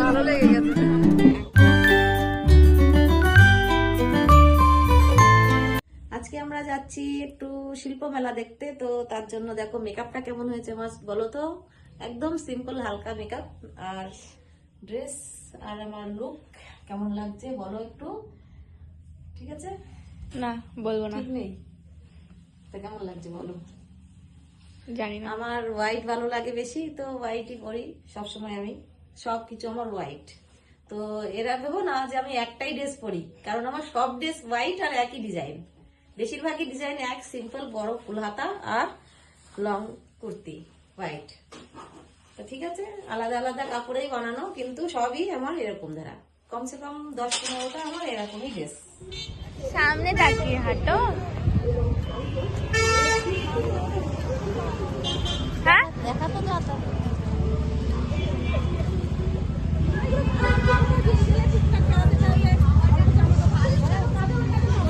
ভালো লেগে গেছে। আজকে আমরা যাচ্ছি একটু শিল্প মেলা দেখতে, তো তার জন্য দেখো মেকআপটা কেমন হয়েছে আমার বলো তো। একদম সিম্পল হালকা মেকআপ, আর ড্রেস আর আমার লুক কেমন লাগছে বলো একটু। ঠিক আছে? না, বলবো না। ঠিক নেই তো কেমন লাগছে বলো। জানি না। আমার হোয়াইট ভালো লাগে বেশি, তো হোয়াইটই পরি সবসময়। আমি সব কিছু আমার হোয়াইট। তো এরা ভেবো না যে আমি একটাই ড্রেস পরি, কারণ আমার সব ড্রেস হোয়াইট আর একই ডিজাইন। বেশিরভাগই ডিজাইন এক, সিম্পল বড় ফুল হাতা আর লং কুর্তি হোয়াইট। তো ঠিক আছে, আলাদা আলাদা কাপড়েই বানানো, কিন্তু সবই আমার এরকম ধারা। কমসে কম 10-15টা আমার এরকমই ড্রেস। সামনে তাকিয়ে হাঁটো। হ্যাঁ, দেখা তো যাতা।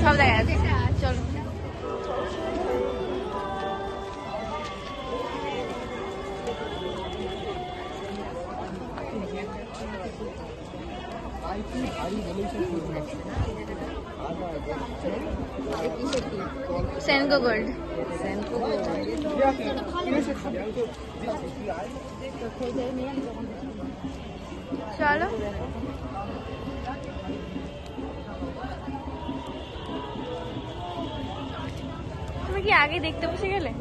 সব দেখা যাচ্ছে। চলো। সেনকো গোল্ড। চলো। তুমি কি আগে দেখতে বসে গেলে?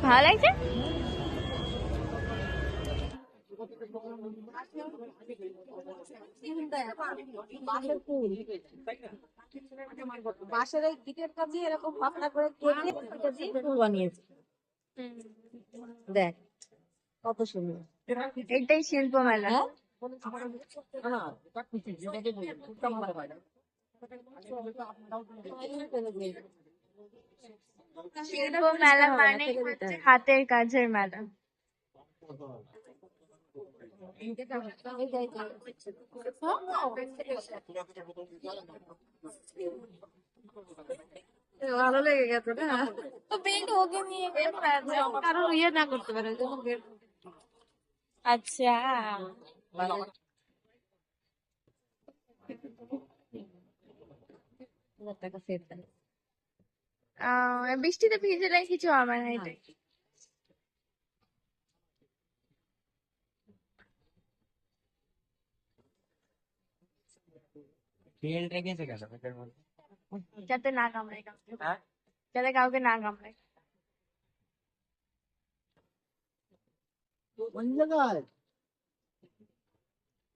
ভালো লাগছে। বাঁশের এই গিটের কাছে এরকম পাতলা করে কেটে এটা দিয়ে ফুল বানিয়েছে। দেখ কত সুন্দর। এটাই শিল্প মেলা। হ্যাঁ, শিল্প মেলা মানে হচ্ছে হাতের কাজের মেলা। ভালো লেগে গেছে না? তো পেন্ট ওকে নিয়ে কারণ ইয়ে না করতে পারে আচ্ছা। টাকা ফের বৃষ্টিতে ভিজলে কিছু হবে না, এটাই। তেল রেখেছে কেন পেটের মধ্যে? যাতে না কামড়ায় কাউকে, যাতে কাউকে না কামড়ায়। কোন জায়গায়?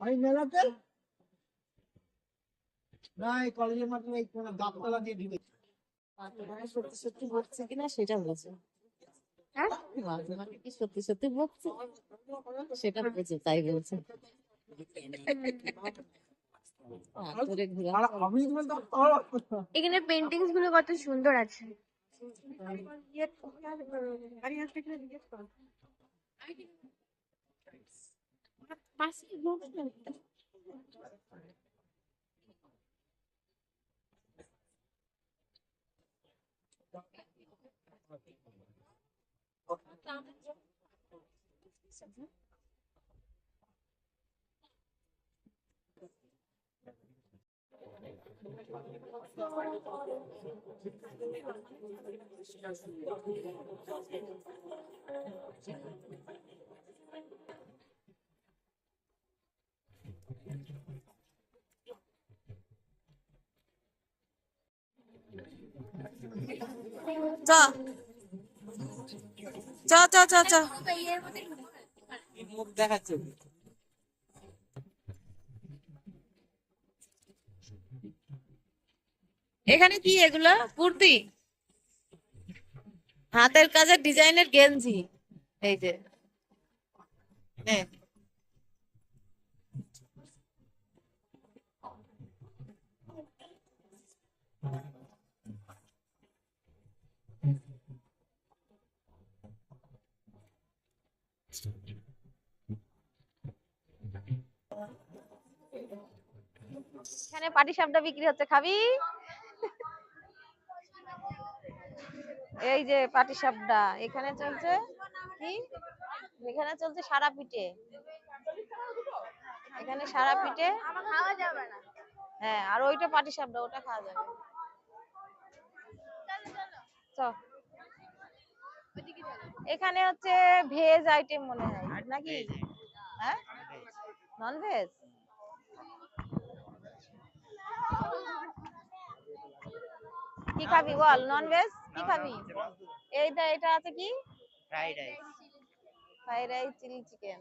ওই মেলাতে না, এই কলেজের মাঠে এই কোন গাছতলা দিয়ে ঢুকে। সত্যি সত্যি বকছে কিনা সেটা বলছে। হ্যাঁ, মাঝে মাঝে কি সত্যি সত্যি বকছে সেটা বলছে, তাই বলছে। তোরে ঘুরা আর আমি বলতে এখানে পেন্টিংস গুলো কত সুন্দর আছে। চ চ চ চ চ মুখ দেখাচ্ছে। এখানে কি এগুলা কুর্তি, হাতের কাজের ডিজাইনের গেঞ্জি। এই যে নে। এখানে পাটিসাপটা বিক্রি হচ্ছে, খাবি? এই যে পাটিসাপটা এখানে চলছে কি, এখানে চলছে সারা পিঠে, এখানে সারা পিঠে খাওয়া যাবে না। হ্যাঁ, আর ওইটা পাটিসাপটা, ওটা খাওয়া যাবে। চল, এখানে হচ্ছে ভেজ আইটেম মনে হয় নাকি? হ্যাঁ, নন ভেজ। কি খাবি বল, নন ভেজ কি খাবি? এইটা এটা আছে কি, fried rice. Fried rice, chilli chicken.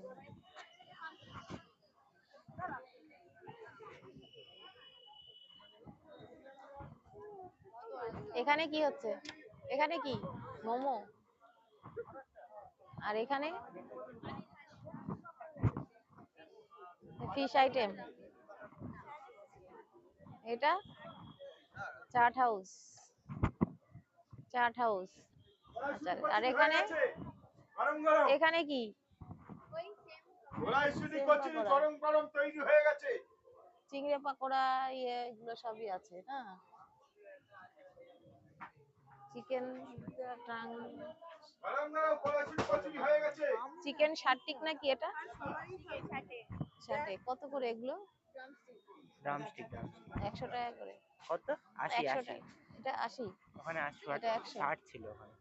এখানে কি হচ্ছে, এখানে কি মোমো, আর এখানে ফিশ আইটেম। এটা চাট হাউস, চাট হাউস। আচ্ছা, আর এখানে এখানে কি, চিংড়ি পাকোড়া, ইয়ে এগুলো সবই আছে না? চিকেন টাং, চিকেন শার্টিক নাকি এটা? শার্টে কত করে এগুলো? ড্রামস্টিক 100 টাকা করে। কত? 80 100 80 টাকা। এটা 80, ওখানে 80 এটা 100। 60 ছিল ওখানে।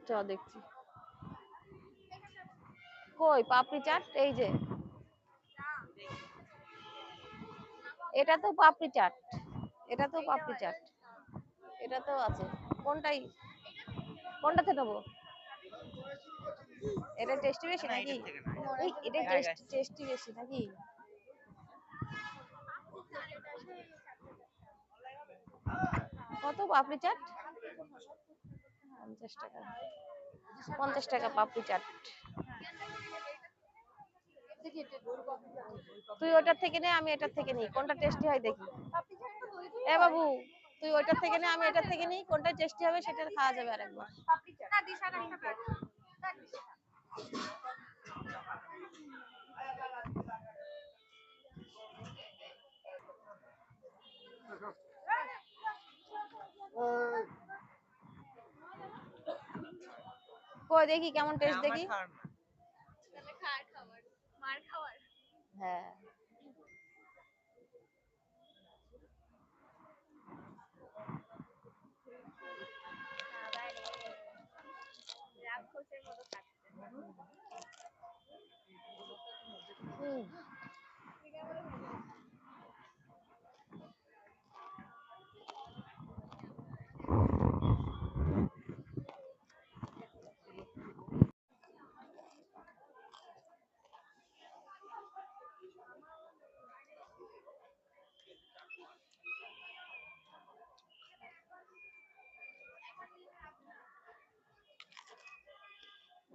চ দেখছি কই পাপড়ি চাট, এই যে এটা তো পাপড়ি চাট, এটা তো পাপড়ি চাট, এটা তো আছে। কোনটাই, কোনটাতে নেবো? এটা টেস্টি বেশি না, নাকি? এটার থেকে না, এই এটা টেস্টি বেশি নাকি? কত পাপড়ি চাট? 50 টাকা, 50 টাকা পাপড়ি চাট। তুই ওটার থেকে নে, আমি এটার থেকে নিই, কোনটা টেস্টি হয় দেখি। এ বাবু, তুই ওইটার থেকে নে, আমি এটার থেকে নিই, কোনটা টেস্টি হবে সেটা খাওয়া যাবে আরেকবার। কই দেখি কেমন টেস্ট দেখি। হ্যাঁ,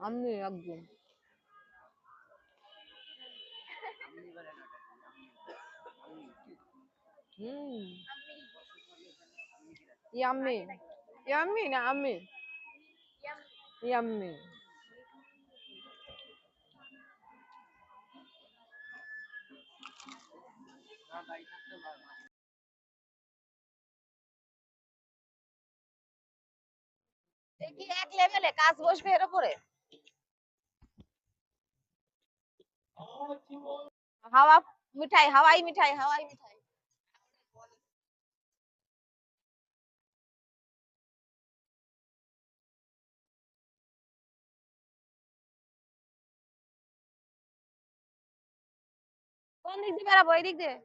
আমি একদম ইয়াম্মি, ইয়াম্মি না আমি, ইয়াম্মি। কি এক লেভেলে কাজ বসবে এর উপরে? হাওয়া মিঠাই, হাওয়াই মিঠাই, হাওয়াই মিঠাই। কোন দিক দিয়ে বেরাবো? এই দিক দিয়ে?